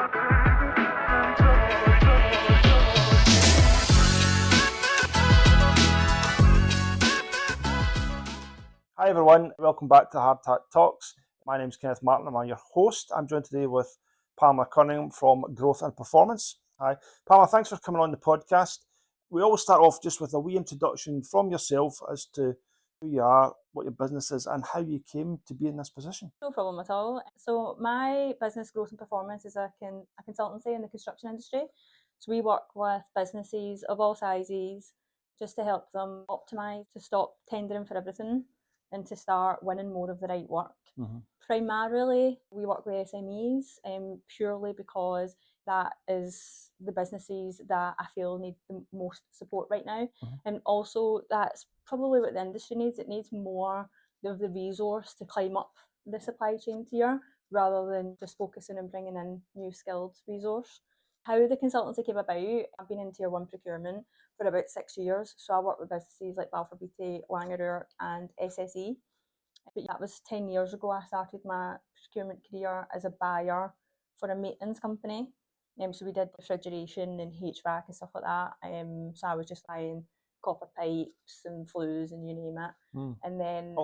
Hi everyone, welcome back to Hard Tack Talks. My name is Kenneth Martin, I'm your host. I'm joined today with Pamela Cunningham from Growth and Performance. Hi. Pamela, thanks for coming on the podcast. We always start off just with a wee introduction from yourself as to who you are, what your business is, and how you came to be in this position. No problem at all. So my business, Growth and Performance, is a consultancy in the construction industry. So we work with businesses of all sizes just to help them optimise, to stop tendering for everything and to start winning more of the right work. Mm-hmm. Primarily, we work with SMEs purely because that is the businesses that I feel need the most support right now. Mm-hmm. And also that's probably what the industry needs. It needs more of the resource to climb up the supply chain tier rather than just focusing on bringing in new skilled resource. How the consultancy came about, I've been in Tier 1 procurement for about 6 years. So I work with businesses like Balfour Beatty, Laing O'Rourke and SSE. But that was 10 years ago. I started my procurement career as a buyer for a maintenance company. So we did refrigeration and HVAC and stuff like that. So I was just buying copper pipes and flues and you name it. And then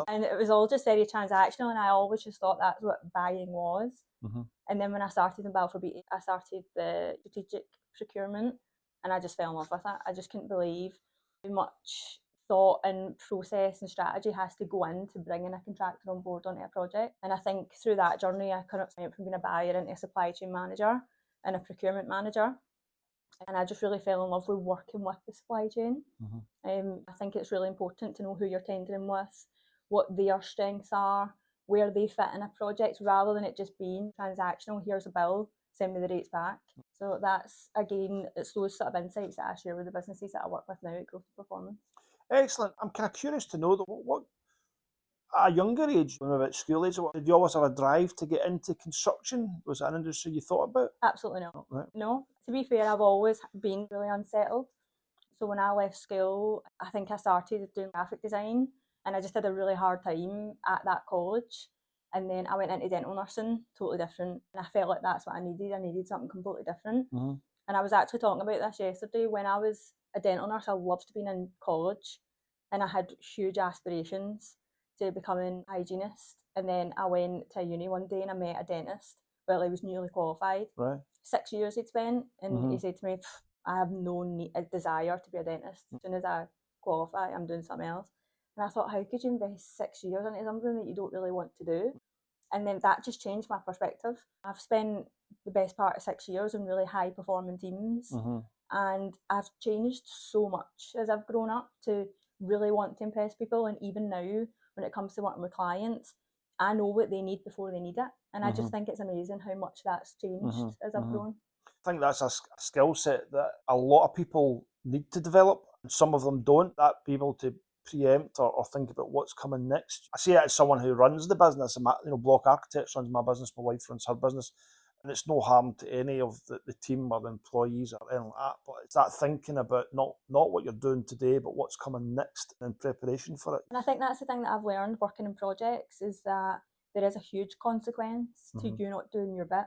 and it was all just very transactional, and I always just thought that's what buying was. Mm-hmm. And then when I started in Balfour Beatty, I started the strategic procurement, and I just fell in love with it. I just couldn't believe how much thought and process and strategy has to go into bringing a contractor on board onto a project. And I think through that journey, I kind of went from being a buyer into a supply chain manager and a procurement manager. And I just really fell in love with working with the supply chain. Mm-hmm. I think it's really important to know who you're tendering with, what their strengths are, where they fit in a project, rather than it just being transactional. Here's a bill, send me the rates back. So that's, again, it's those sort of insights that I share with the businesses that I work with now at Growth and Performance. Excellent. I'm kind of curious to know, what at a younger age, when we were at school age, did you always have a drive to get into construction? Was that an industry you thought about? Absolutely not. Oh, right. No. To be fair, I've always been really unsettled. So when I left school, I think I started doing graphic design, and I just had a really hard time at that college. And then I went into dental nursing, totally different. And I felt like that's what I needed. I needed something completely different. Mm-hmm. And I was actually talking about this yesterday. When I was a dental nurse, I loved being in college, and I had huge aspirations to becoming a hygienist. And then I went to uni one day and I met a dentist. Well, he was newly qualified. Right. 6 years he'd spent, and Mm-hmm. he said to me, I have a desire to be a dentist. As soon as I qualify, I'm doing something else. And I thought, how could you invest 6 years into something that you don't really want to do? And then that just changed my perspective. I've spent the best part of 6 years in really high performing teams. Mm-hmm. And I've changed so much as I've grown up to really want to impress people. And even now, when it comes to working with clients, I know what they need before they need it. And I just think it's amazing how much that's changed as I've grown. I think that's a skill set that a lot of people need to develop. Some of them don't. That be able to preempt or think about what's coming next. I see it as someone who runs the business. Block Architects runs my business, my wife runs her business. And it's no harm to any of the team or the employees or anything like that. But it's that thinking about not what you're doing today, but what's coming next in preparation for it. And I think that's the thing that I've learned working in projects, is that there is a huge consequence to you not doing your bit.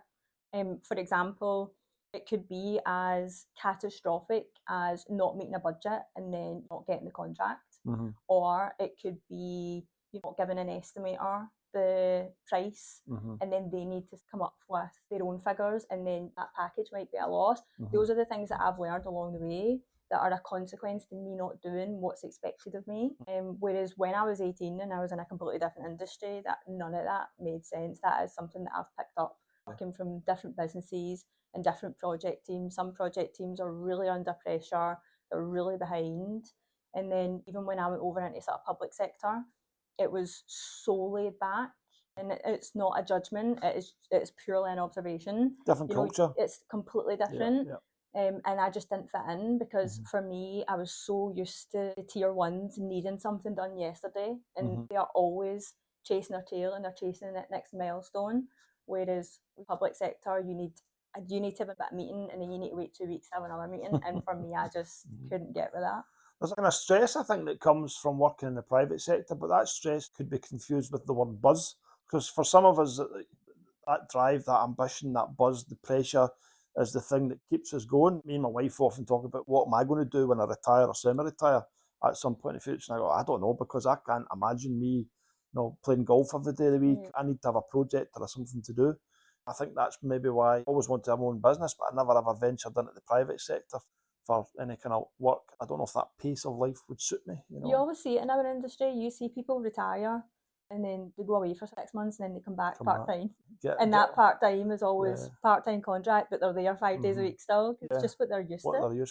For example, it could be as catastrophic as not meeting a budget and then not getting the contract. Mm-hmm. Or it could be not giving an estimator the price, and then they need to come up with their own figures, and then that package might be a loss. Those are the things that I've learned along the way that are a consequence to me not doing what's expected of me. Whereas when I was 18 and I was in a completely different industry, that none of that made sense. That is something that I've picked up working from different businesses and different project teams. Some project teams are really under pressure, they're really behind. And then even when I went over into sort of public sector, it was so laid back, and it's not a judgment. It's purely an observation. Different culture. It's completely different. Yeah. And I just didn't fit in because for me, I was so used to the tier ones needing something done yesterday, and they are always chasing their tail and they're chasing that next milestone. Whereas public sector, you need to have a bit of meeting, and then you need to wait 2 weeks to have another meeting. And for me, I just couldn't get with that. There's a kind of stress, I think, that comes from working in the private sector, but that stress could be confused with the word buzz, because for some of us, That drive, that ambition, that buzz, the pressure is the thing that keeps us going. Me and my wife often talk about what am I going to do when I retire or semi-retire at some point in the future. And I go, I don't know, because I can't imagine me, playing golf every day of the week. I need to have a project or something to do. I think that's maybe why I always wanted to have my own business, but I never ever ventured into the private sector for any kind of work. I don't know if that pace of life would suit me. You always see it in our industry. You see people retire and then they go away for 6 months and then they come back part-time. And that part-time is always part-time contract, but they're there 5 days a week still, 'cause it's just what they're used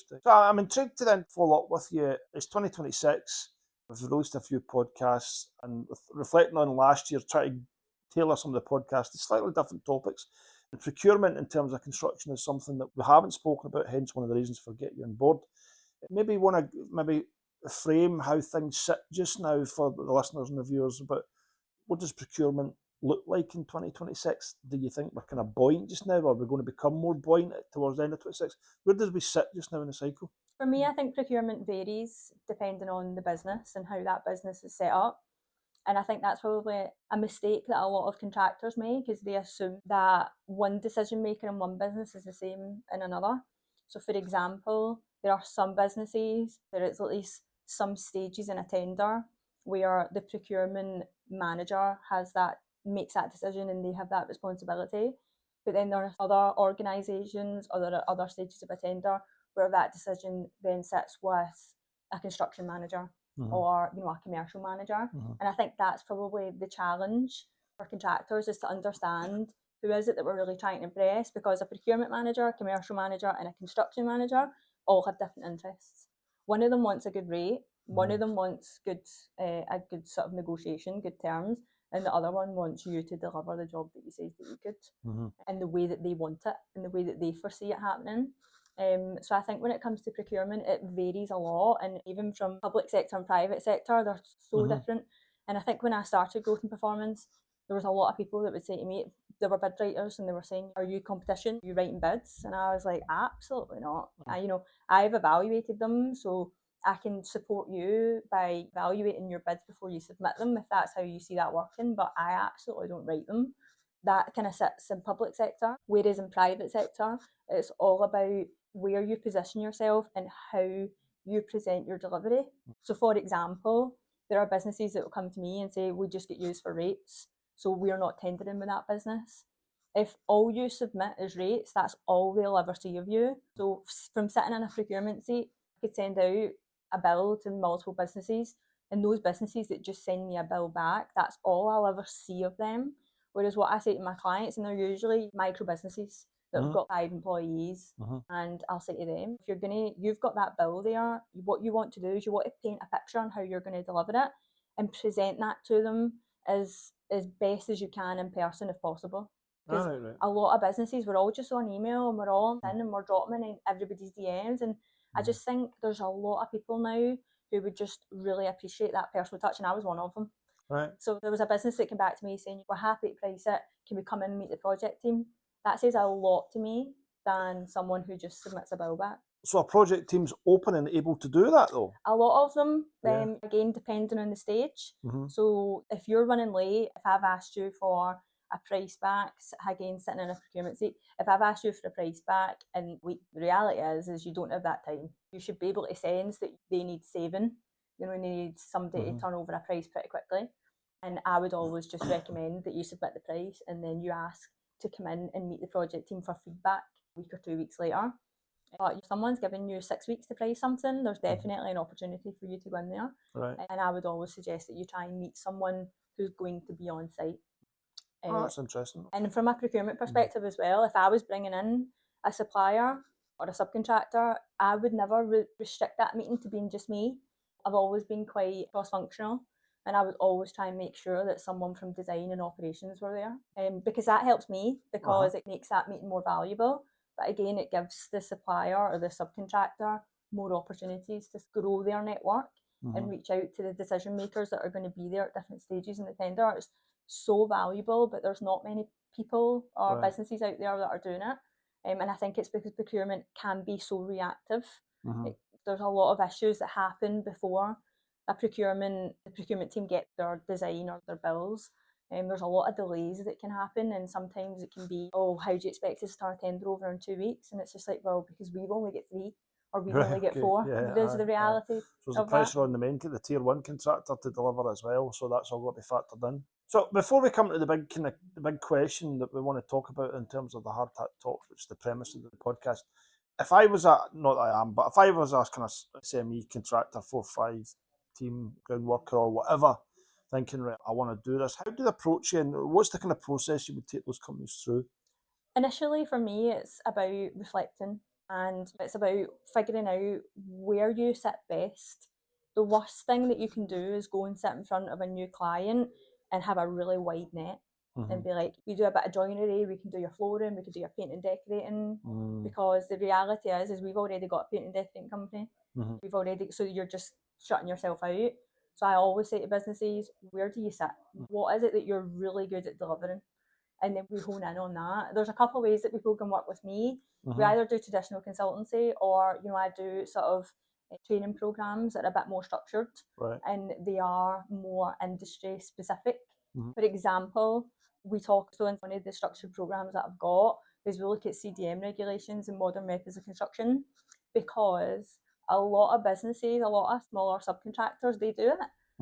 to. So I'm intrigued to then follow up with you. It's 2026. We've released a few podcasts and reflecting on last year, try to tailor some of the podcasts to slightly different topics. And procurement in terms of construction is something that we haven't spoken about, hence one of the reasons for getting you on board. Maybe want to frame how things sit just now for the listeners and the viewers about what does procurement look like in 2026? Do you think we're kind of buoyant just now, or are we going to become more buoyant towards the end of 26? Where does we sit just now in the cycle? For me, I think procurement varies depending on the business and how that business is set up. And I think that's probably a mistake that a lot of contractors make, is they assume that one decision maker in one business is the same in another. So for example, there are some businesses, there is at least some stages in a tender where the procurement manager makes that decision and they have that responsibility. But then there are other organisations or there are other stages of a tender where that decision then sits with a construction manager or a commercial manager. And I think that's probably the challenge for contractors, is to understand who is it that we're really trying to impress, because a procurement manager, a commercial manager and a construction manager all have different interests. One of them wants a good rate, one of them wants a good sort of negotiation, good terms, and the other one wants you to deliver the job that you say that you could, and the way that they want it and the way that they foresee it happening. So I think when it comes to procurement, it varies a lot, and even from public sector and private sector, they're so different. And I think when I started Growth and Performance, there was a lot of people that would say to me, they were bid writers, and they were saying, "Are you competition? Are you writing bids?" And I was like, "Absolutely not. I've evaluated them, so I can support you by evaluating your bids before you submit them, if that's how you see that working, but I absolutely don't write them." That kind of sits in public sector, whereas in private sector, it's all about where you position yourself and how you present your delivery. So for example, there are businesses that will come to me and say, "We just get used for rates, so we're not tendering with that business." If all you submit is rates, that's all they'll ever see of you. So from sitting in a procurement seat, I could send out a bill to multiple businesses, and those businesses that just send me a bill back, that's all I'll ever see of them. Whereas what I say to my clients, and they're usually micro businesses that have got 5 employees, and I'll say to them, if you've got that bill there, what you want to do is you want to paint a picture on how you're going to deliver it and present that to them as best as you can in person if possible. Because a lot of businesses, we're all just on email and we're all in and we're dropping in everybody's DMs, and I just think there's a lot of people now who would just really appreciate that personal touch, and I was one of them. Right. So there was a business that came back to me saying, "We're happy to price it. Can we come in and meet the project team?" That says a lot to me than someone who just submits a bill back. So a project team's open and able to do that though? A lot of them, again, depending on the stage. So if you're running late, if I've asked you for a price back, again, sitting in a procurement seat, if I've asked you for a price back and the reality is you don't have that time. You should be able to sense that they need saving. They need somebody to turn over a price pretty quickly. And I would always just recommend that you submit the price and then you ask to come in and meet the project team for feedback a week or 2 weeks later. But if someone's given you 6 weeks to price something, there's definitely an opportunity for you to go in there. Right. And I would always suggest that you try and meet someone who's going to be on site. That's interesting. And from a procurement perspective as well, if I was bringing in a supplier or a subcontractor, I would never restrict that meeting to being just me. I've always been quite cross-functional, and I would always try and make sure that someone from design and operations were there, because that helps me, because it makes that meeting more valuable. But again, it gives the supplier or the subcontractor more opportunities to grow their network and reach out to the decision makers that are going to be there at different stages in the tender. It's so valuable, but there's not many people or businesses out there that are doing it. And I think it's because procurement can be so reactive. There's a lot of issues that happen before the procurement team get their design or their bills. There's a lot of delays that can happen, and sometimes it can be, oh, how do you expect to start a tender over in 2 weeks? And it's just like, well, because we only get 3 or we Right, only get okay, 4. yeah, There's the aye. reality So there's the of that. pressure on the tier 1 contractor to deliver as well, so that's all got to be factored in. So before we come to the big question that we want to talk about in terms of the hard talks, which is the premise of the podcast, if I was not that I am, but if I was a kind of SME contractor, 4-5 team ground worker or whatever, thinking, right, I want to do this, how do they approach you, and what's the kind of process you would take those companies through? Initially, for me, it's about reflecting, and it's about figuring out where you sit best. The worst thing that you can do is go and sit in front of a new client and have a really wide net and be like, we do a bit of joinery, we can do your flooring, we can do your paint and decorating. Because the reality is we've already got a paint and decorating company. We've already, so you're just shutting yourself out. So I always say to businesses, where do you sit? What is it that you're really good at delivering? And then we hone in on that. There's a couple of ways that people can work with me. We either do traditional consultancy, or I do sort of training programs that are a bit more structured, Right. and they are more industry specific. For example, we talk, so in one of the structured programs that I've got is we look at CDM regulations and modern methods of construction, because a lot of businesses, a lot of smaller subcontractors, they do it.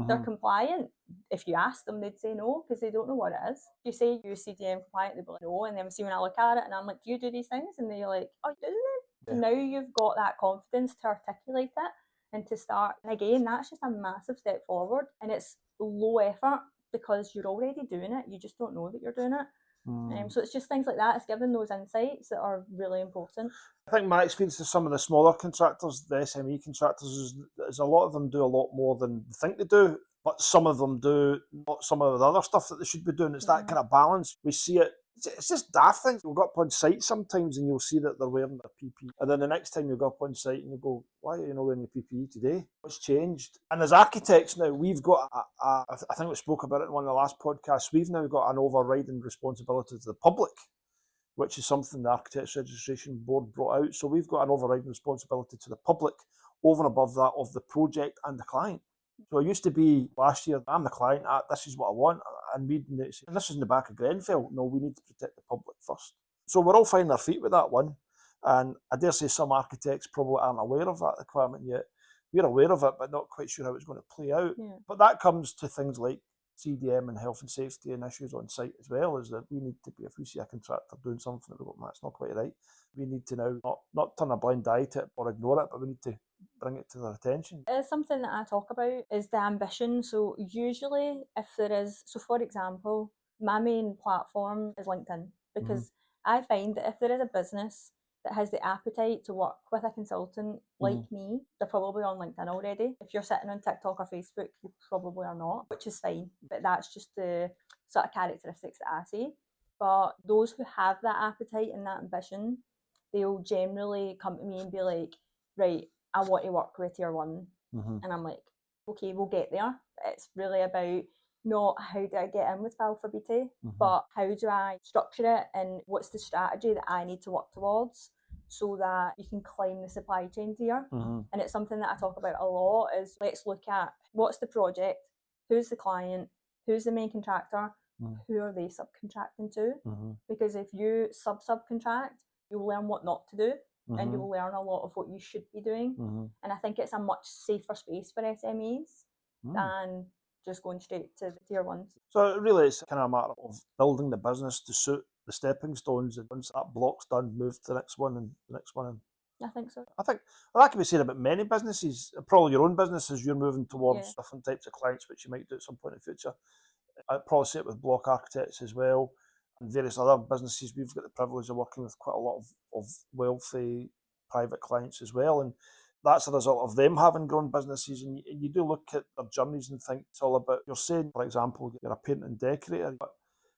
They're compliant. If you ask them, they'd say no, because they don't know what it is. If you say you're CDM compliant, they'll be like, no. And then see, when I look at it and I'm like, do you do these things? And they're like, oh, you do them. So now you've got that confidence to articulate it and to start. And again, that's just a massive step forward. And it's low effort because you're already doing it. You just don't know that you're doing it. So it's just things like that. It's giving those insights that are really important. I think my experience of some of the smaller contractors, the SME contractors, is a lot of them do a lot more than they think they do, but some of them do not some of the other stuff that they should be doing. It's that kind of balance. We see it. It's just daft things. You'll go up on site sometimes and you'll see that they're wearing their PPE. And then the next time you go up on site and you go, why are you not wearing your PPE today? What's changed? And as architects now, we've got, I think we spoke about it in one of the last podcasts, we've now got an overriding responsibility to the public, which is something the Architects Registration Board brought out. So we've got an overriding responsibility to the public over and above that of the project and the client. So it used to be last year, I'm the client, this is what I want, and this is in the back of Grenfell. No, we need to protect the public first. So we're all finding our feet with that one. And I dare say some architects probably aren't aware of that requirement yet. We're aware of it, but not quite sure how it's going to play out. Yeah. But that comes to things like CDM and health and safety and issues on site as well, is that we need to be, if we see a contractor doing something that we go, that's not quite right, we need to now not turn a blind eye to it or ignore it, but we need to bring it to their attention. It's something that I talk about is the ambition. So usually if there is, so for example, my main platform is LinkedIn, because I find that if there is a business that has the appetite to work with a consultant like me, they're probably on LinkedIn already. If you're sitting on TikTok or Facebook, you probably are not, which is fine. But that's just the sort of characteristics that I see. But those who have that appetite and that ambition, they'll generally come to me and be like, right, I want to work with tier 1. And I'm like, okay, we'll get there. It's really about not how do I get in with Balfour Beatty, but how do I structure it and what's the strategy that I need to work towards so that you can climb the supply chain tier. And it's something that I talk about a lot is, let's look at what's the project, who's the client, who's the main contractor, who are they subcontracting to? Because if you subcontract, you'll learn what not to do. And you'll learn a lot of what you should be doing. And I think it's a much safer space for SMEs than just going straight to the tier 1s. So really it's kind of a matter of building the business to suit the stepping stones, and once that block's done, move to the next one and the next one. And I think so. I think that can be said about many businesses, probably your own business, as you're moving towards different types of clients, which you might do at some point in the future. I'd probably say it with block architects as well, and various other businesses. We've got the privilege of working with quite a lot of wealthy private clients as well, and that's a result of them having grown businesses. And you do look at their journeys and think it's all about, you're saying, for example, you're a painter and decorator, but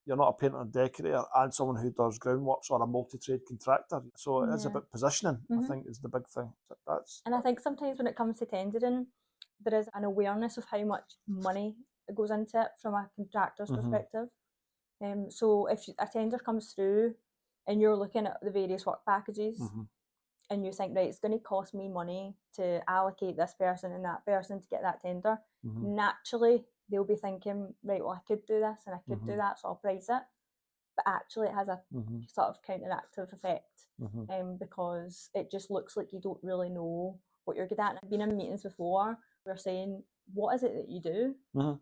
you're not a painter and decorator and someone who does groundworks or a multi-trade contractor. So it is about positioning, I think, is the big thing. And I think sometimes when it comes to tendering, there is an awareness of how much money goes into it from a contractor's perspective. So if a tender comes through and you're looking at the various work packages and you think, right, it's going to cost me money to allocate this person and that person to get that tender, naturally they'll be thinking, right, well, I could do this and I could do that, so I'll price it. But actually, it has a sort of counteractive effect, because it just looks like you don't really know what you're good at. And I've been in meetings before, we're saying, what is it that you do?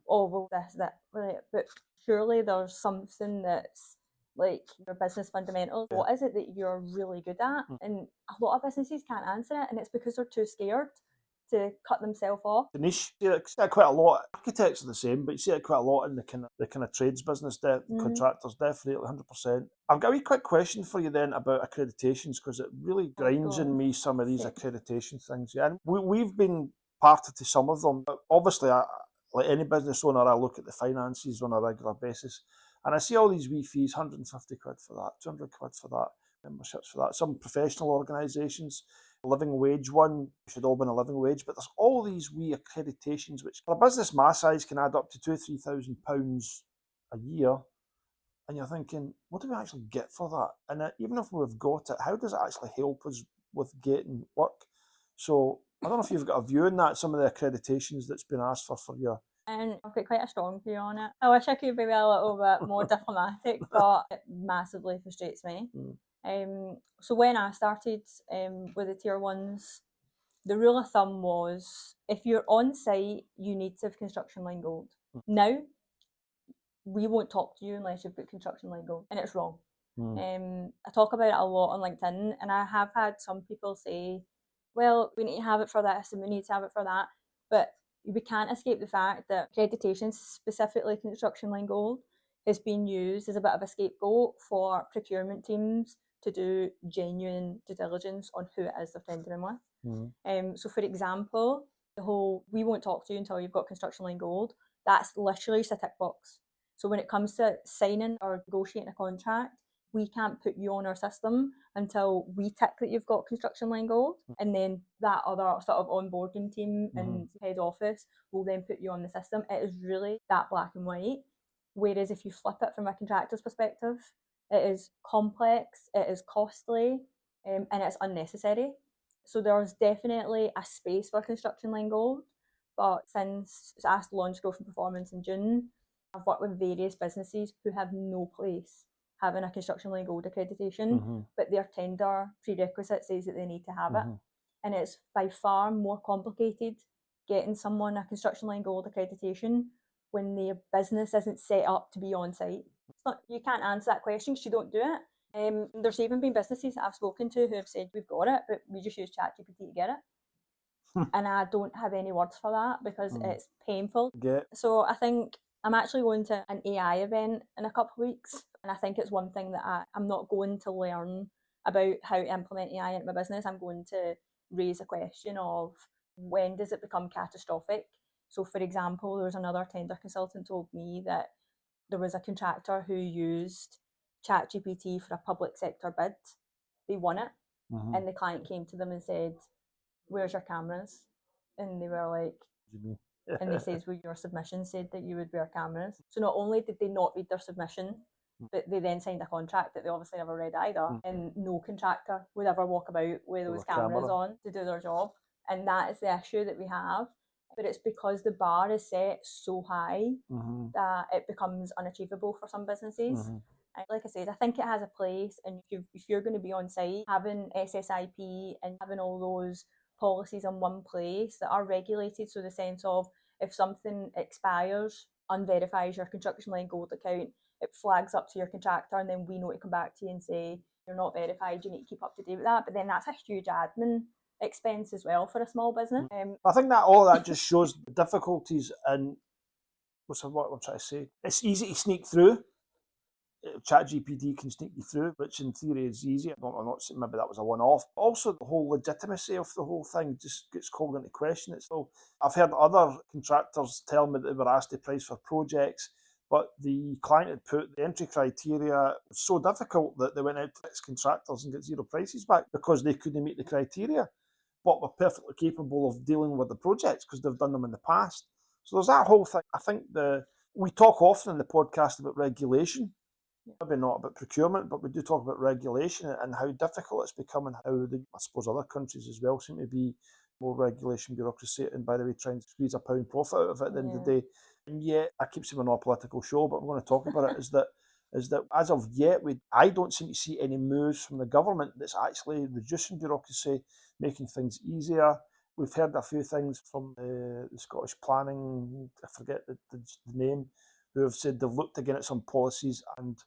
Oh, well, this, that, right. But surely there's something that's like your business fundamentals. What is it that you're really good at? And a lot of businesses can't answer it, and it's because they're too scared to cut themselves off. The niche, you see it quite a lot. Architects are the same, but you see it quite a lot in the kind of trades business. Contractors, definitely 100%. I've got a wee quick question for you then about accreditations, because it really grinds in me, some of these accreditation things. Yeah, and we've been party to some of them. But obviously, like any business owner, I look at the finances on a regular basis, and I see all these wee fees: 150 quid for that, 200 quid for that, memberships for that. Some professional organisations, living wage one should all be a living wage, but there's all these wee accreditations which for a business my size can add up to £2,000-3,000 a year, and you're thinking, what do we actually get for that? And even if we've got it, how does it actually help us with getting work? So I don't know if you've got a view on that, some of the accreditations that's been asked for you. And I've got quite a strong view on it. I wish I could be a little bit more diplomatic, but it massively frustrates me. So when I started with the tier ones, the rule of thumb was if you're on site, you need to have Constructionline Gold. Now, we won't talk to you unless you've got Constructionline Gold, and it's wrong. I talk about it a lot on LinkedIn, and I have had some people say, well, we need to have it for this and we need to have it for that, but we can't escape the fact that accreditation, specifically Constructionline Gold, is being used as a bit of a scapegoat for procurement teams to do genuine due diligence on who it is they're tendering with. So for example, the whole we won't talk to you until you've got Constructionline Gold, that's literally just a tick box. So when it comes to signing or negotiating a contract, we can't put you on our system until we tick that you've got Constructionline Gold, and then that other sort of onboarding team and head office will then put you on the system. It is really that black and white. Whereas if you flip it from a contractor's perspective, it is complex, it is costly, and it's unnecessary. So there's definitely a space for Constructionline Gold, but since I launched Growth and Performance in June, I've worked with various businesses who have no place having a Constructionline Gold accreditation, but their tender prerequisite says that they need to have it. And it's by far more complicated getting someone a Constructionline Gold accreditation when their business isn't set up to be on site. You can't answer that question because you don't do it. There's even been businesses that I've spoken to who have said, we've got it, but we just use ChatGPT to get it. And I don't have any words for that because it's painful. So I think I'm actually going to an AI event in a couple of weeks, and I think it's one thing that I'm not going to learn about how to implement AI into my business. I'm going to raise a question of when does it become catastrophic? So for example, there was another tender consultant told me that there was a contractor who used ChatGPT for a public sector bid. They won it, and the client came to them and said, where's your cameras? And they were like, and they says, well, your submission said that you would wear cameras. So not only did they not read their submission, but they then signed a contract that they obviously never read either. And no contractor would ever walk about with those cameras on to do their job. And that is the issue that we have. But it's because the bar is set so high that it becomes unachievable for some businesses. And like I said, I think it has a place. And if you're going to be on site, having SSIP and having all those policies in one place that are regulated, so the sense of if something expires, unverifies your Constructionline Gold account, it flags up to your contractor, and then we know to come back to you and say you're not verified, you need to keep up to date with that. But then that's a huge admin expense as well for a small business. I think that all that just shows the difficulties in what I'm trying to say. It's easy to sneak through. ChatGPT can sneak you through, which in theory is easy. I'm not saying maybe that was a one-off. Also, the whole legitimacy of the whole thing just gets called into question. I've heard other contractors tell me that they were asked to price for projects, but the client had put the entry criteria so difficult that they went out to contractors and got zero prices back because they couldn't meet the criteria, but were perfectly capable of dealing with the projects because they've done them in the past. So there's that whole thing. I think we talk often in the podcast about regulation. Maybe not about procurement, but we do talk about regulation and how difficult it's become, and how I suppose other countries as well seem to be more regulation, bureaucracy, and by the way, trying to squeeze a pound profit out of it at the end of the day. And yet, I keep saying we're not a political show, but I'm going to talk about it, is that as of yet, I don't seem to see any moves from the government that's actually reducing bureaucracy, making things easier. We've heard a few things from the Scottish Planning, I forget the name, who have said they've looked again at some policies and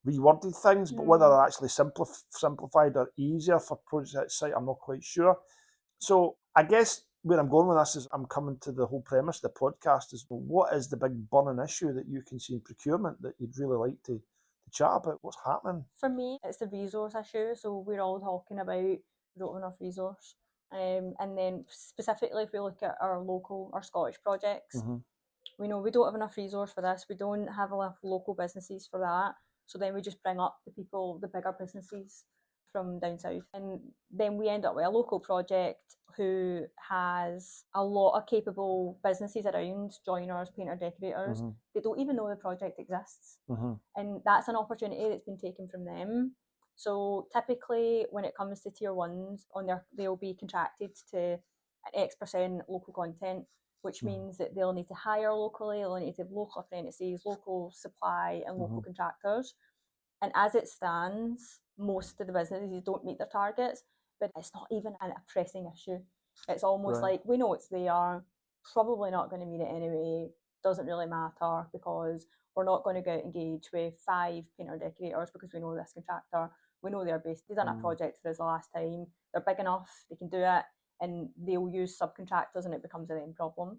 reworded things, but whether they're actually simplified or easier for projects at site, I'm not quite sure. So I guess where I'm going with this is I'm coming to the whole premise of the podcast is, well, what is the big burning issue that you can see in procurement that you'd really like to chat about? What's happening? For me, it's the resource issue. So we're all talking about we don't have enough resource. And then specifically if we look at our Scottish projects, we know we don't have enough resource for this. We don't have enough local businesses for that. So then we just bring up the bigger businesses from down south. And then we end up with a local project who has a lot of capable businesses around, joiners, painter, decorators. They don't even know the project exists. And that's an opportunity that's been taken from them. So typically when it comes to tier ones, they'll be contracted to an X% local content, which means that they'll need to hire locally, they'll need to have local apprentices, local supply and local contractors. And as it stands, most of the businesses don't meet their targets, but it's not even a pressing issue. It's almost like we know it's there, probably not going to meet it anyway, doesn't really matter because we're not going to go out and engage with 5 painter decorators because we know this contractor, we know they've done a project for us the last time, they're big enough, they can do it, and they'll use subcontractors and it becomes a them problem.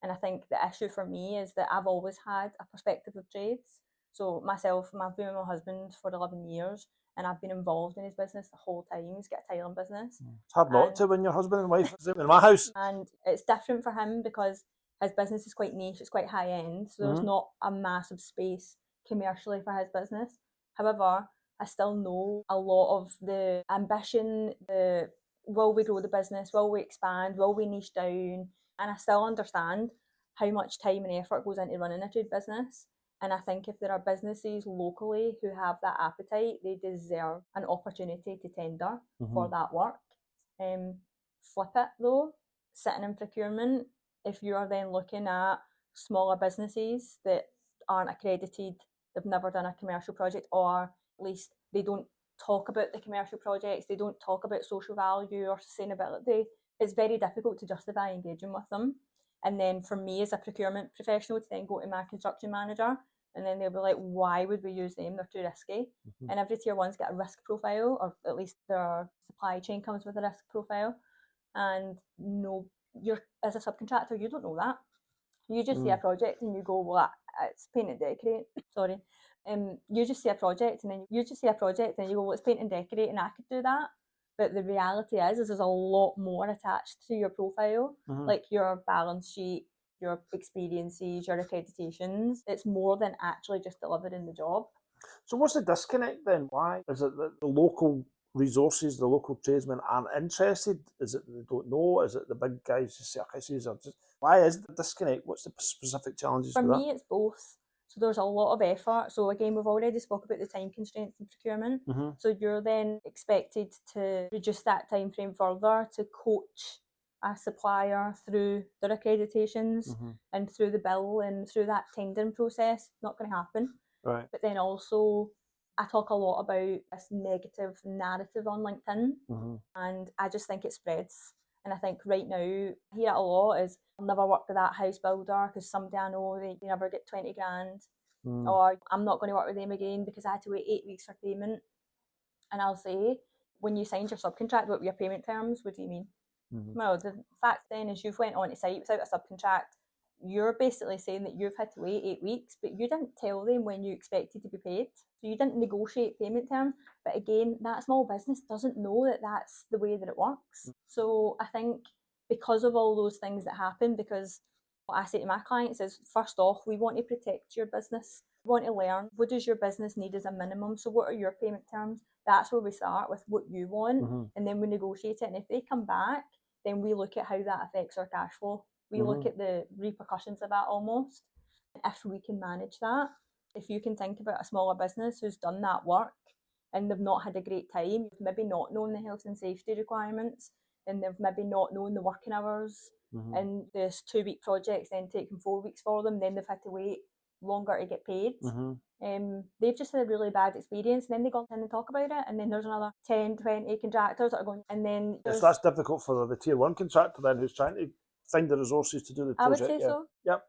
And I think the issue for me is that I've always had a perspective of trades. So myself, I've been with my husband for 11 years and I've been involved in his business the whole time. He's got a tiling business. It's hard not to when your husband and wife is in my house. And it's different for him because his business is quite niche, it's quite high end, so there's not a massive space commercially for his business. However, I still know a lot of the ambition, the will we grow the business, will we expand, will we niche down, and I still understand how much time and effort goes into running a trade business. And I think if there are businesses locally who have that appetite, they deserve an opportunity to tender for that work. Flip it though, sitting in procurement, if you are then looking at smaller businesses that aren't accredited, they've never done a commercial project, or at least they don't talk about the commercial projects, they don't talk about social value or sustainability, it's very difficult to justify engaging with them. And then for me as a procurement professional to then go to my construction manager and then they'll be like, why would we use them? They're too risky. And every tier one's got a risk profile, or at least their supply chain comes with a risk profile. And no, you're as a subcontractor, you don't know that. You just see a project and you go, well, it's paint and decorate. Sorry. You just see a project and then you go, well, it's paint and decorate and I could do that. But the reality is there's a lot more attached to your profile, like your balance sheet, your experiences, your accreditations. It's more than actually just delivering the job. So what's the disconnect then? Why is it that the local resources, the local tradesmen aren't interested? Is it they don't know? Is it the big guys, the circuses, or just why is the disconnect? What's the specific challenges for with me? It's both. So there's a lot of effort. So again, we've already spoke about the time constraints in procurement. So you're then expected to reduce that time frame further to coach a supplier through their accreditations and through the bill and through that tendering process. Not going to happen. Right. But then also, I talk a lot about this negative narrative on LinkedIn, and I just think it spreads. And I think right now, I hear it a lot is, I'll never work with that house builder because someday I know they never get 20 grand. Or I'm not going to work with them again because I had to wait 8 weeks for payment. And I'll say, when you signed your subcontract, what were your payment terms? What do you mean? Well, the fact then is you've went on to site without a subcontract. You're basically saying that you've had to wait 8 weeks, but you didn't tell them when you expected to be paid. So you didn't negotiate payment terms. But again, that small business doesn't know that that's the way that it works. So I think because of all those things that happen, because what I say to my clients is, first off, we want to protect your business. We want to learn, what does your business need as a minimum? So what are your payment terms? That's where we start with what you want, and then we negotiate it. And if they come back, then we look at how that affects our cash flow. We look at the repercussions of that almost. If we can manage that, if you can think about a smaller business who's done that work and they've not had a great time, maybe not known the health and safety requirements, and they've maybe not known the working hours, and there's 2-week projects then taking 4 weeks for them, then they've had to wait longer to get paid. They've just had a really bad experience, and then they go in and talk about it, and then there's another 10, 20 contractors that are going, and then So that's difficult for the tier 1 contractor then, who's trying to find the resources to do the project. I would say so. Yep.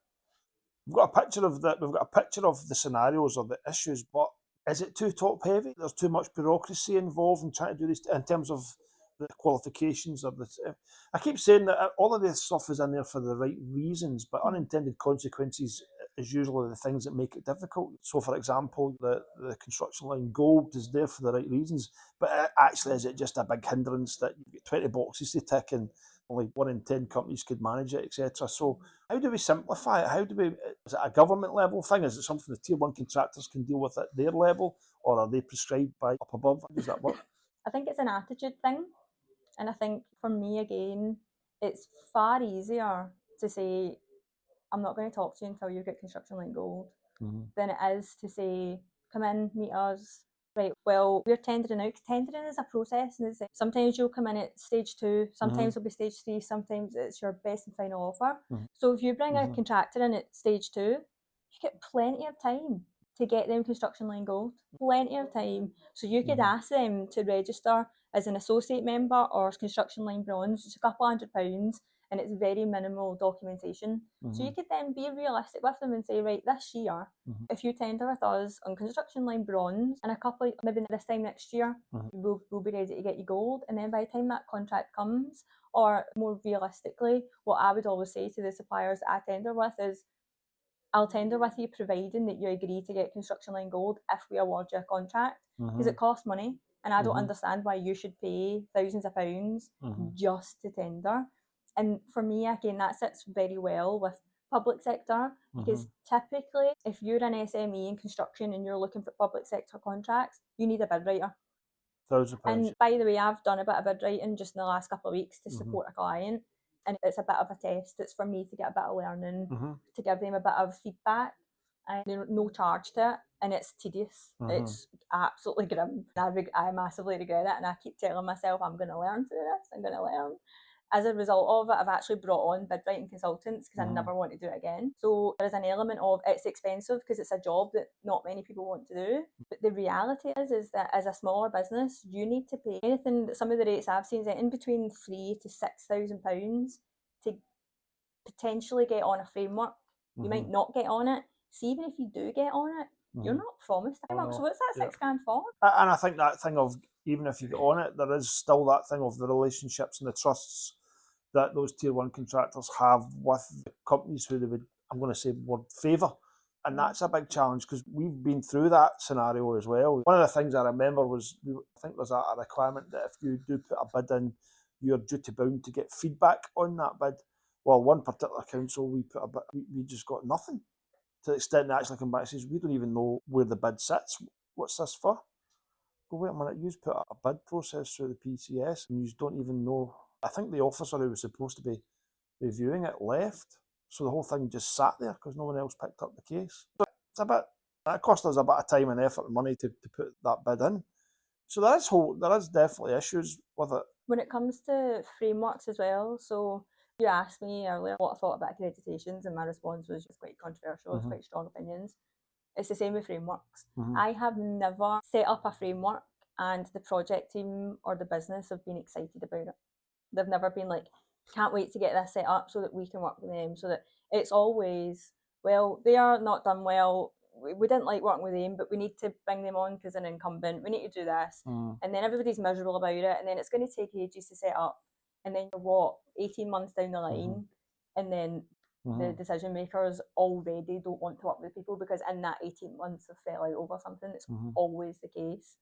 We've got a picture of the scenarios or the issues, but is it too top heavy? There's too much bureaucracy involved in trying to do this in terms of the qualifications of the. I keep saying that all of this stuff is in there for the right reasons, but unintended consequences is usually the things that make it difficult. So, for example, the Constructionline Gold is there for the right reasons, but actually, is it just a big hindrance that you've got 20 boxes to tick and only 1 in 10 companies could manage it, etc.? So, how do we simplify it? Is it a government level thing? Is it something the tier 1 contractors can deal with at their level, or are they prescribed by up above? How does that work? I think it's an attitude thing. And I think for me, again, it's far easier to say, I'm not going to talk to you until you get Constructionline Gold, than it is to say, come in, meet us. Right, well, we're tendering out. Tendering is a process, and sometimes you'll come in at stage 2, sometimes it'll be stage 3, sometimes it's your best and final offer. So if you bring a contractor in at stage 2, you get plenty of time to get them Constructionline Gold. Plenty of time. So you could ask them to register as an associate member or Constructionline Bronze, it's a couple £100, and it's very minimal documentation. So you could then be realistic with them and say, right, this year, if you tender with us on Constructionline Bronze, in a couple of, maybe this time next year, we'll be ready to get you Gold. And then by the time that contract comes, or more realistically, what I would always say to the suppliers that I tender with is, I'll tender with you providing that you agree to get Constructionline Gold if we award you a contract, because it costs money, and I don't understand why you should pay thousands of pounds just to tender. And for me, again, that sits very well with public sector, because typically if you're an SME in construction and you're looking for public sector contracts, you need a bid writer. £1,000. And by the way, I've done a bit of bid writing just in the last couple of weeks to support a client, and it's a bit of a test. It's for me to get a bit of learning, to give them a bit of feedback, and there's no charge to it, and it's tedious. It's absolutely grim. I massively regret it, and I keep telling myself I'm going to learn through this. I'm going to learn. As a result of it, I've actually brought on bid writing consultants because I never want to do it again. So there is an element of it's expensive because it's a job that not many people want to do. But the reality is that as a smaller business, you need to pay anything. Some of the rates I've seen is in between £3,000 to £6,000 to potentially get on a framework. You might not get on it. So even if you do get on it, you're not promised a framework. So what's that £6,000 for? And I think that thing of, even if you get on it, there is still that thing of the relationships and the trusts that those tier 1 contractors have with the companies who they would, I'm going to say, would favour. And that's a big challenge because we've been through that scenario as well. One of the things I remember was, I think there's a requirement that if you do put a bid in, you're duty bound to get feedback on that bid. Well, one particular council, we put a bid, we just got nothing. To the extent that actually come back and says, we don't even know where the bid sits. What's this for? Well, wait a minute, you put a bid process through the PCS and you don't even know. I think the officer who was supposed to be reviewing it left. So the whole thing just sat there because no one else picked up the case. So it's a bit, that cost us a bit of time and effort and money to put that bid in. So there is definitely issues with it. When it comes to frameworks as well, so you asked me earlier what I thought about accreditations, and my response was just quite controversial, it's quite strong opinions. It's the same with frameworks. I have never set up a framework and the project team or the business have been excited about it. They've never been like, can't wait to get this set up so that we can work with them. So that it's always, well, they are not done well. We didn't like working with them, but we need to bring them on because they're an incumbent. We need to do this. And then everybody's miserable about it. And then it's going to take ages to set up. And then you're 18 months down the line. And then the decision makers already don't want to work with people because in that 18 months they've fell out over something. It's always the case.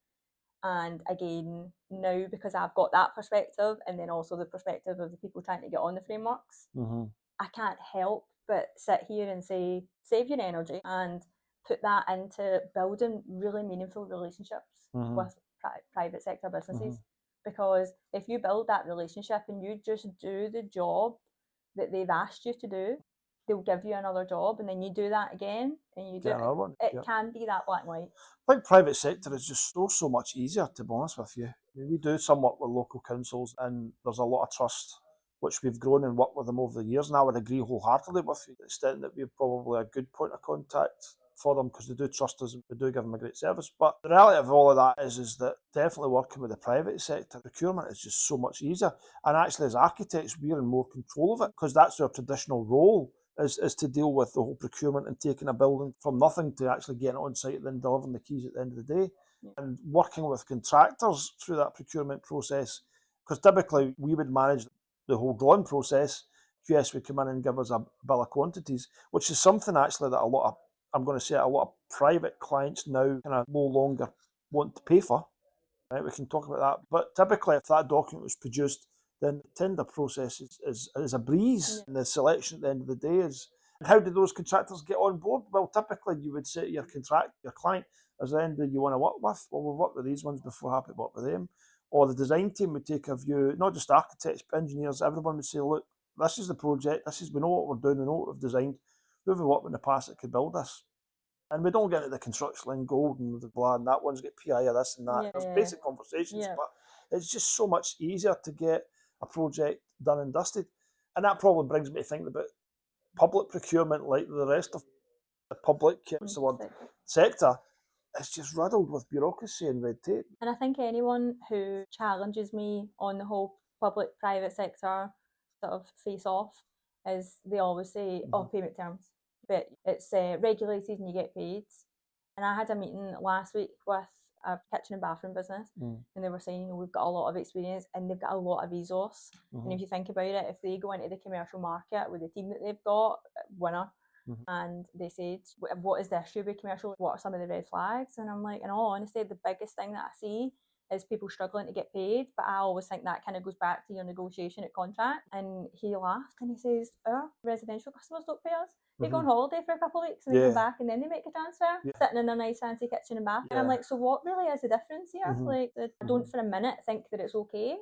And again, now because I've got that perspective and then also the perspective of the people trying to get on the frameworks, I can't help but sit here and say, save your energy and put that into building really meaningful relationships with private sector businesses. Because if you build that relationship and you just do the job that they've asked you to do, they'll give you another job and then you do that again and you do it. It can be that black and white. I think private sector is just so much easier, to be honest with you. I mean, we do some work with local councils, and there's a lot of trust, which we've grown and worked with them over the years. And I would agree wholeheartedly with you, to the extent that we're probably a good point of contact for them, because they do trust us and we do give them a great service. But the reality of all of that is that definitely working with the private sector, procurement is just so much easier. And actually, as architects, we're in more control of it, because that's our traditional role, is to deal with the whole procurement and taking a building from nothing to actually getting it on site and then delivering the keys at the end of the day. And working with contractors through that procurement process, because typically we would manage the whole drawing process. QS would come in and give us a bill of quantities, which is something actually that a lot of private clients now kind of no longer want to pay for. Right, we can talk about that. But typically, if that document was produced, then the tender process is a breeze, and the selection at the end of the day is. And how do those contractors get on board? Well, typically you would say to your client, as the end that you want to work with, well, we've worked with these ones before, happy to work with them. Or the design team would take a view, not just architects, but engineers, everyone would say, look, this is the project, we know what we're doing, we know what we've designed, who have we worked with in the past that could build this? And we don't get into the Constructionline Gold and the blah, and that one's got PI or this and that. There's basic conversations, but it's just so much easier to get a project done and dusted. And that probably brings me to thinking about public procurement, like the rest of the public sector. It's just riddled with bureaucracy and red tape. And I think anyone who challenges me on the whole public-private sector sort of face-off is they always say, oh, payment terms. But it's regulated and you get paid. And I had a meeting last week with a kitchen and bathroom business, and they were saying, you know, we've got a lot of experience and they've got a lot of resource. And if you think about it, if they go into the commercial market with the team that they've got, winner. And they said, what is the issue with commercial? What are some of the red flags? And I'm like, in all honesty, the biggest thing that I see is people struggling to get paid. But I always think that kind of goes back to your negotiation at contract. And he laughed and he says, our residential customers don't pay us. They go on holiday for a couple of weeks and they come back and then they make a transfer, sitting in a nice fancy kitchen and bath. And I'm like, so what really is the difference here? Like, I don't for a minute think that it's okay,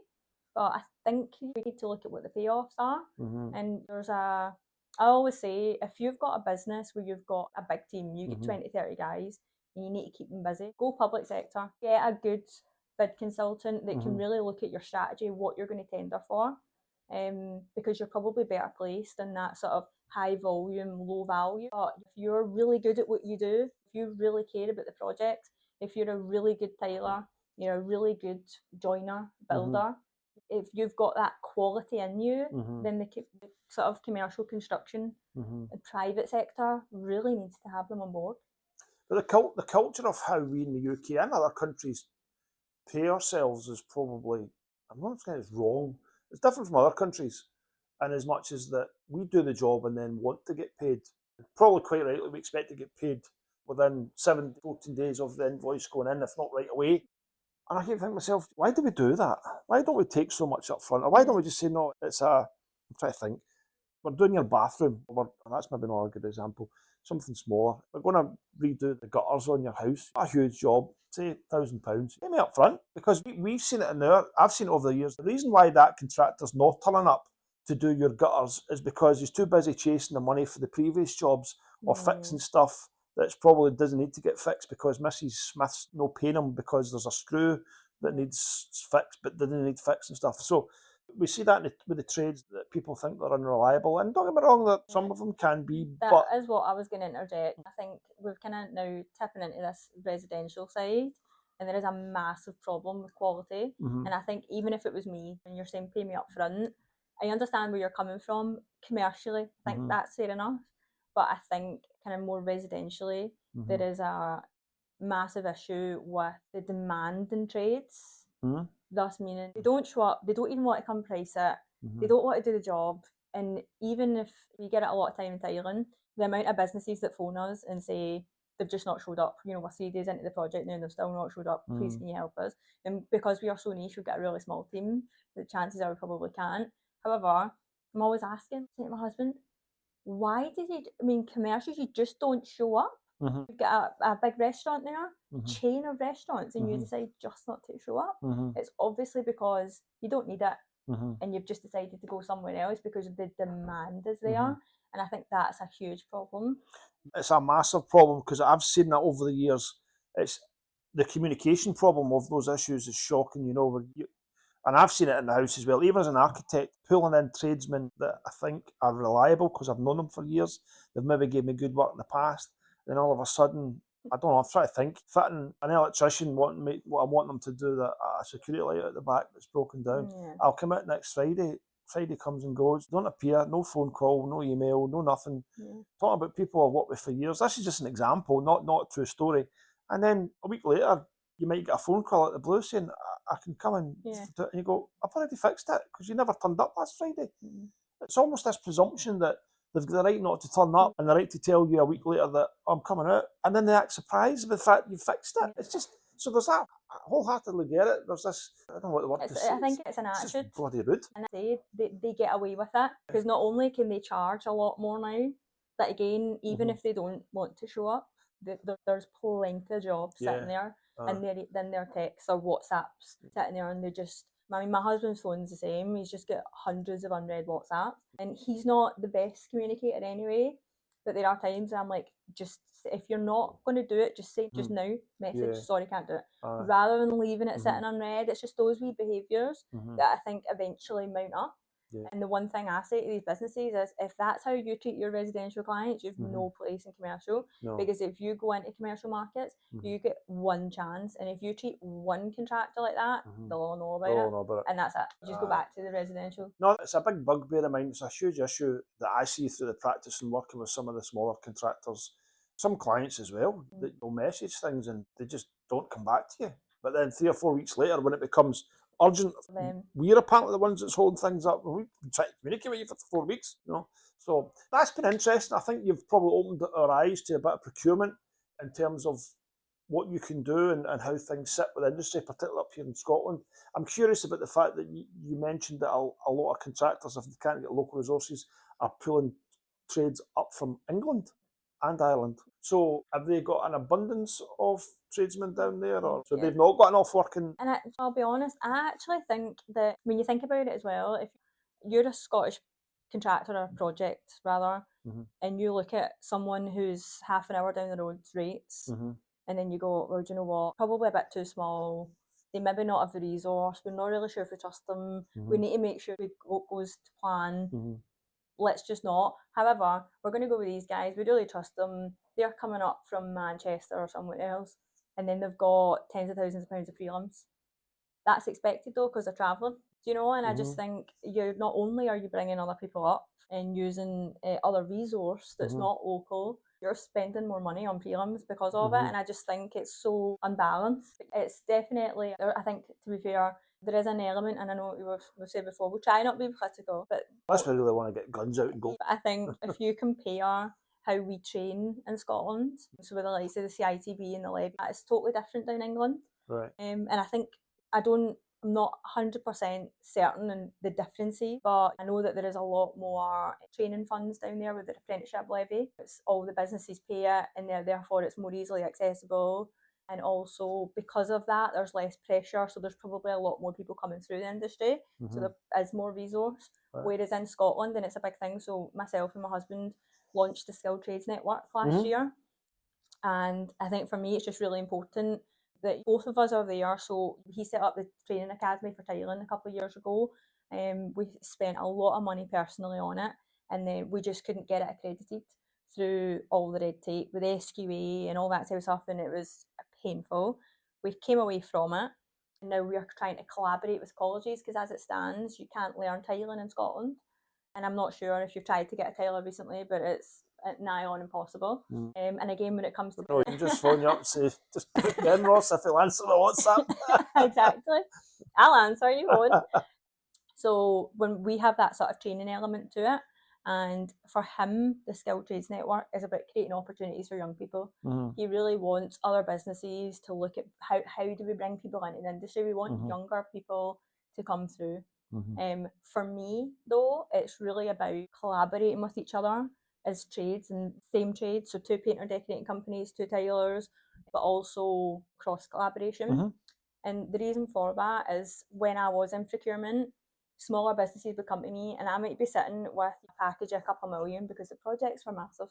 but I think we need to look at what the payoffs are. And I always say, if you've got a business where you've got a big team, you get 20, 30 guys, and you need to keep them busy, go public sector, get a good bid consultant that can really look at your strategy, what you're going to tender for, because you're probably better placed in that sort of high volume, low value. But if you're really good at what you do, if you really care about the project, if you're a really good tiler, you're a really good joiner, builder, if you've got that quality in you, then the sort of commercial construction and private sector really needs to have them on board. But the culture of how we in the UK and other countries pay ourselves is probably, I'm not saying it's wrong, it's different from other countries. And as much as that we do the job and then want to get paid, probably quite rightly, we expect to get paid within 7 to 14 days of the invoice going in, if not right away. And I keep thinking to myself, why do we do that? Why don't we take so much up front? Or why don't we just say, no, I'm trying to think, we're doing your bathroom, and that's maybe not a good example, something smaller. We're going to redo the gutters on your house, a huge job, say £1,000. Pay me up front, because we've seen it I've seen it over the years. The reason why that contractor's not turning up to do your gutters is because he's too busy chasing the money for the previous jobs or fixing stuff that probably doesn't need to get fixed, because Mrs. Smith's no paying him because there's a screw that needs fixed but didn't need fixed and stuff. So we see that with the trades, that people think they're unreliable, and don't get me wrong, that some of them can be. That is what I was going to interject. I think we've kind of now tipping into this residential side, and there is a massive problem with quality. And I think even if it was me, and you're saying pay me up front, I understand where you're coming from commercially. I think that's fair enough. But I think kind of more residentially, there is a massive issue with the demand in trades. Thus meaning they don't show up, they don't even want to come price it, they don't want to do the job. And even if we get it a lot of time in Thailand, the amount of businesses that phone us and say they've just not showed up, you know, we're 3 days into the project now and they've still not showed up, please can you help us? And because we are so niche, we've got a really small team, the chances are we probably can't. However, I'm always asking, saying to my husband, why did you, I mean, commercials, you just don't show up. You've got a big restaurant there, chain of restaurants, and you decide just not to show up. It's obviously because you don't need it, and you've just decided to go somewhere else because the demand is there. And I think that's a huge problem. It's a massive problem, because I've seen that over the years. the communication problem of those issues is shocking, you know, and I've seen it in the house as well, even as an architect, pulling in tradesmen that I think are reliable because I've known them for years, they've maybe gave me good work in the past, then all of a sudden, I don't know, I'm trying to think, fitting an electrician wanting me, what I want them to do, that a security light at the back that's broken down, I'll come out next Friday. Friday comes and goes, don't appear, no phone call, no email, no nothing. Talking about people I've worked with for years. This is just an example, not a true story. And then a week later, you might get a phone call out of the blue saying, I can come and do it. And you go, I've already fixed it because you never turned up last Friday. It's almost this presumption that they've got the right not to turn up and the right to tell you a week later that I'm coming out. And then they act surprised with the fact you fixed it. It's just, so there's that. I wholeheartedly get it. There's this, I don't know what the word to say. I think it's an It's attitude. just bloody rude. And they get away with it because not only can they charge a lot more now, but again, even if they don't want to show up, there's plenty of jobs sitting there and then their texts or WhatsApps sitting there, and they just, I mean, my husband's phone's the same. He's just got hundreds of unread WhatsApps, and he's not the best communicator anyway. But there are times I'm like, just if you're not going to do it, just say just now, message, sorry, can't do it, rather than leaving it sitting unread. It's just those wee behaviours that I think eventually mount up. And the one thing I say to these businesses is, if that's how you treat your residential clients, you've no place in commercial. Because if you go into commercial markets, you get one chance, and if you treat one contractor like that, they'll all know about it, and that's it. You just go back to the residential. No, it's a big bugbear of mine. It's a huge issue that I see through the practice and working with some of the smaller contractors, some clients as well, that you'll message things and they just don't come back to you. But then 3 or 4 weeks later, when it becomes urgent, we're apparently the ones that's holding things up. We've been trying to communicate with you for 4 weeks, you know. So that's been interesting. I think you've probably opened our eyes to a bit of procurement in terms of what you can do and how things sit with industry, particularly up here in Scotland. I'm curious about the fact that you mentioned that a lot of contractors, if they can't get local resources, are pulling trades up from England and Ireland. So have they got an abundance of tradesmen down there, or so they've not got enough working? And I'll be honest, I actually think that when you think about it as well, if you're a Scottish contractor or project rather, and you look at someone who's half an hour down the road's rates, and then you go, well, do you know what? Probably a bit too small. They maybe not have the resource. We're not really sure if we trust them. We need to make sure it goes to plan. Let's just not. However, we're going to go with these guys. We really trust them. They're coming up from Manchester or somewhere else, and then they've got tens of thousands of pounds of prelims. That's expected though, because they're travelling. Do you know? And I just think you're not only are you bringing other people up and using other resource that's not local, you're spending more money on prelims because of it. And I just think it's so unbalanced. It's definitely, I think, to be fair, there is an element, and I know what we've said before, we'll try not to be critical, but that's why I really want to get guns out and go. I think if you compare how we train in Scotland, so with the likes of the CITB and the levy, it's totally different down England. Right. And I think I'm not 100% certain in the differences, but I know that there is a lot more training funds down there with the apprenticeship levy. It's all the businesses pay it, and therefore it's more easily accessible. And also because of that, there's less pressure, so there's probably a lot more people coming through the industry, so there is more resource. Whereas in Scotland, and it's a big thing, so myself and my husband launched the Skilled Trades Network last year, and I think for me it's just really important that both of us are there. So he set up the training academy for tiling a couple of years ago, and we spent a lot of money personally on it, and then we just couldn't get it accredited through all the red tape with SQA and all that type of stuff, and it was painful. We came away from it, and now we're trying to collaborate with colleges, because as it stands, you can't learn tiling in Scotland, and I'm not sure if you've tried to get a tiler recently, but it's nigh on impossible. And again, when it comes to you can just phone you up and say, just put me in, Ross, if you'll answer my WhatsApp. Exactly, I'll answer, you won't. So when we have that sort of training element to it, and for him, the Skilled Trades Network is about creating opportunities for young people. He really wants other businesses to look at how do we bring people into the industry. We want younger people to come through. For me, though, it's really about collaborating with each other as trades and same trades. So 2 painter decorating companies, 2 tilers, but also cross collaboration. And the reason for that is when I was in procurement, smaller businesses would come to me, and I might be sitting with a package of a couple of million because the projects were massive,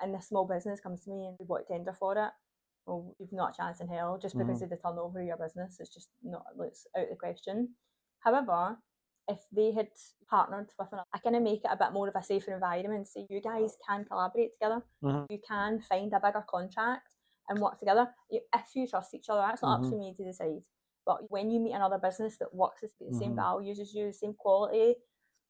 and the small business comes to me and we want to tender for it. well, you've not a chance in hell just because of the turnover of your business. It's just not, it's out of the question. However, if they had partnered with another, I kind of make it a bit more of a safer environment. So you guys can collaborate together. You can find a bigger contract and work together if you trust each other. That's not up to me to decide. But when you meet another business that works the same values as you, the same quality,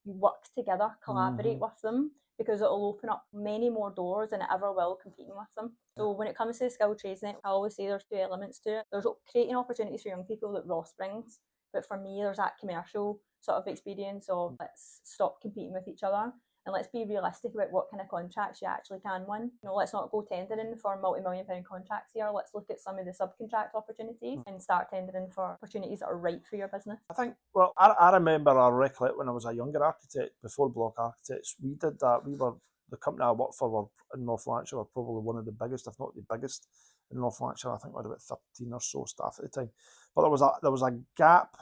you work together, collaborate with them, because it'll open up many more doors than it ever will competing with them. So when it comes to the skilled trades net, I always say there's two elements to it. There's creating opportunities for young people that Ross brings, but for me there's that commercial sort of experience of let's stop competing with each other and let's be realistic about what kind of contracts you actually can win. Let's not go tendering for multi-million-pound contracts here. Let's look at some of the subcontract opportunities and start tendering for opportunities that are right for your business. I think, well, I remember, I recollect when I was a younger architect, before Block Architects, we did that. The company I worked for in North Lanarkshire were probably one of the biggest, if not the biggest, in North Lanarkshire. I think we had about 13 or so staff at the time. But there was a gap,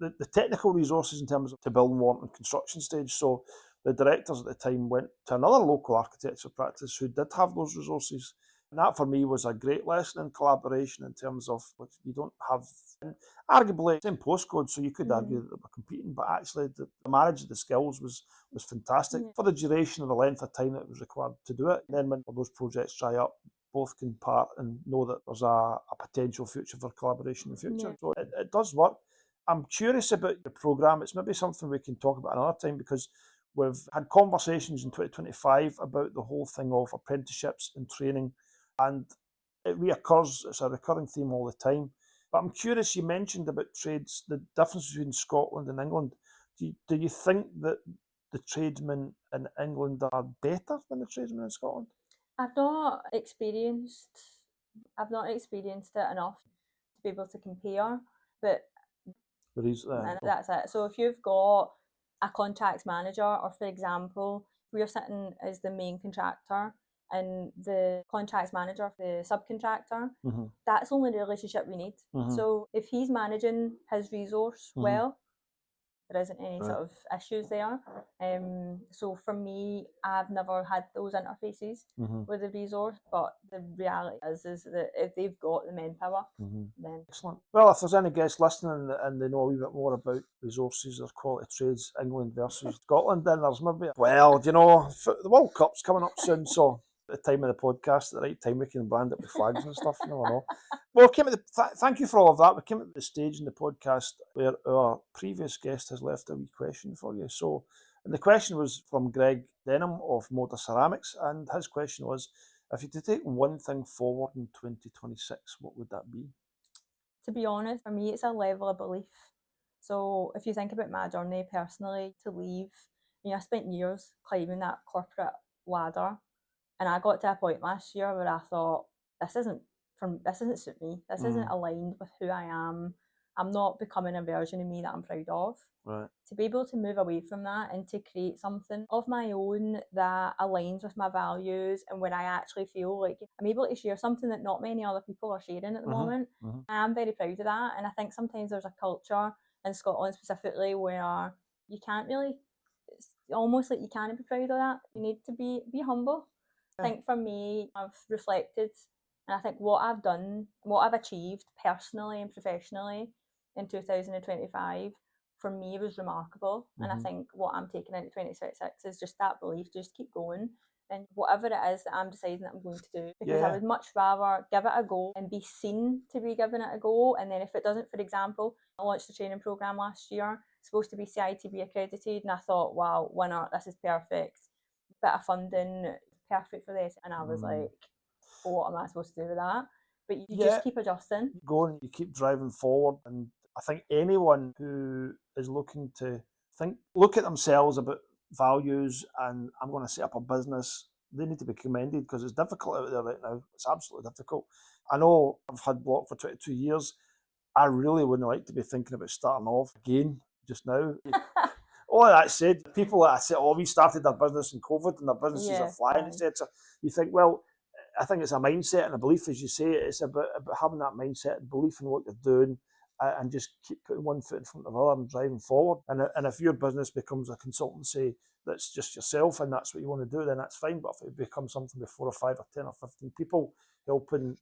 the technical resources in terms of to build and warrant and construction stage. So the directors at the time went to another local architecture practice who did have those resources. And that for me was a great lesson in collaboration in terms of what you don't have, arguably same postcode, so you could argue that they were competing, but actually the marriage of the skills was fantastic for the duration of the length of time that it was required to do it. And then when those projects dry up, both can part and know that there's a potential future for collaboration in the future. So it does work. I'm curious about the programme. It's maybe something we can talk about another time, because we've had conversations in 2025 about the whole thing of apprenticeships and training, and it reoccurs. It's a recurring theme all the time. But I'm curious, you mentioned about trades, the difference between Scotland and England. Do you think that the tradesmen in England are better than the tradesmen in Scotland? I've not experienced it enough to be able to compare, but and that's it. So if you've got a contracts manager, or for example, we're sitting as the main contractor and the contracts manager, the subcontractor, that's only the relationship we need. So if he's managing his resource well, there isn't any sort of issues there. So for me, I've never had those interfaces with the resource, but the reality is that if they've got the manpower, then... Excellent. Well, if there's any guests listening and they know a wee bit more about resources or quality trades, England versus Scotland, then there's maybe, well, the World Cup's coming up soon, so at the time of the podcast, at the right time, we can brand it with flags and stuff, you never know. Well, thank you for all of that. We came at the stage in the podcast where our previous guest has left a wee question for you. So, and the question was from Greg Denham of Moda Ceramics, and his question was, if you had to take one thing forward in 2026, what would that be? To be honest, for me, it's a level of belief. So if you think about my journey personally to leave, I spent years climbing that corporate ladder, and I got to a point last year where I thought, this isn't suit me. This isn't aligned with who I am. I'm not becoming a version of me that I'm proud of. Right. To be able to move away from that and to create something of my own that aligns with my values, and where I actually feel like I'm able to share something that not many other people are sharing at the moment. I am very proud of that, and I think sometimes there's a culture in Scotland specifically where you can't really, it's almost like you can't be proud of that. You need to be humble. I think for me, I've reflected, and I think what I've done, what I've achieved personally and professionally in 2025, for me was remarkable. And I think what I'm taking into 2026 is just that belief, just keep going. And whatever it is that I'm deciding that I'm going to do, because I would much rather give it a go and be seen to be giving it a go. And then if it doesn't, for example, I launched a training program last year, supposed to be CITB accredited, and I thought, wow, winner, this is perfect. Bit of funding, perfect for this. And I was like, well, what am I supposed to do with that? But you just keep adjusting. Go and you keep driving forward. And I think anyone who is looking to look at themselves about values and I'm going to set up a business, they need to be commended, because it's difficult out there right now. It's absolutely difficult. I know I've had Block for 22 years. I really wouldn't like to be thinking about starting off again just now. All that said, people that say, we started their business in COVID and their businesses are flying, etc. You think, well, I think it's a mindset and a belief, as you say. It's about having that mindset and belief in what you're doing, and just keep putting one foot in front of the other and driving forward. And if your business becomes a consultancy that's just yourself and that's what you want to do, then that's fine. But if it becomes something with 4 or 5 or 10 or 15 people helping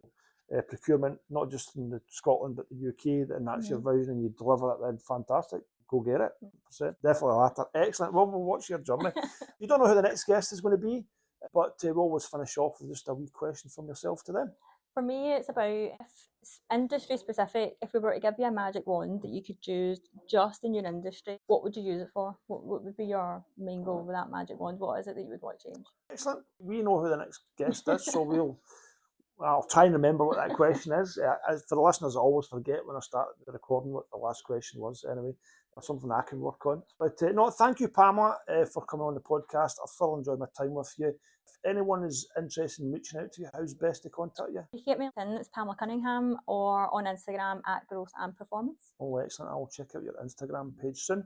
procurement, not just in Scotland but the UK, and that's your vision and you deliver it, then fantastic. Go get it. 100%. Definitely the latter. Excellent. Well, we'll watch your journey. You don't know who the next guest is going to be, but we'll always finish off with just a wee question from yourself to them. For me, it's about, if industry specific, if we were to give you a magic wand that you could use just in your industry, what would you use it for? What would be your main goal with that magic wand? What is it that you would want to change? Excellent. We know who the next guest is, so I'll try and remember what that question is. For the listeners, I always forget when I start the recording what the last question was anyway. It's something I can work on. But no, thank you, Pamela, for coming on the podcast. I've thoroughly enjoyed my time with you. If anyone is interested in reaching out to you, how's best to contact you? You can get me on LinkedIn, it's Pamela Cunningham, or on Instagram at Growth and Performance. Oh, excellent. I'll check out your Instagram page soon.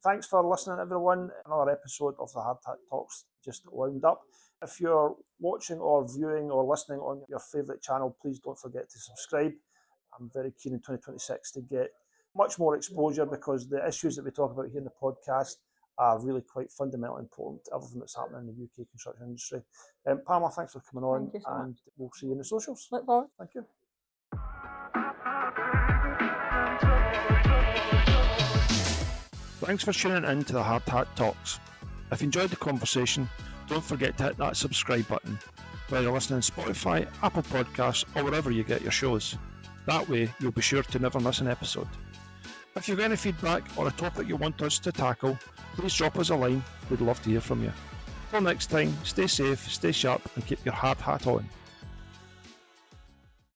Thanks for listening, everyone. Another episode of the Hard Hat Talks just wound up. If you're watching or viewing or listening on your favourite channel, please don't forget to subscribe. I'm very keen in 2026 to get much more exposure, because the issues that we talk about here in the podcast are really quite fundamentally important to everything that's happening in the UK construction industry. Pamela, thanks for coming on. Thank you so much. We'll see you in the socials. Look forward. Thank you. Thanks for tuning in to the Hard Hat Talks. If you enjoyed the conversation, don't forget to hit that subscribe button, whether you're listening on Spotify, Apple Podcasts, or wherever you get your shows. That way, you'll be sure to never miss an episode. If you've got any feedback or a topic you want us to tackle, please drop us a line. We'd love to hear from you. Till next time, stay safe, stay sharp, and keep your hard hat on.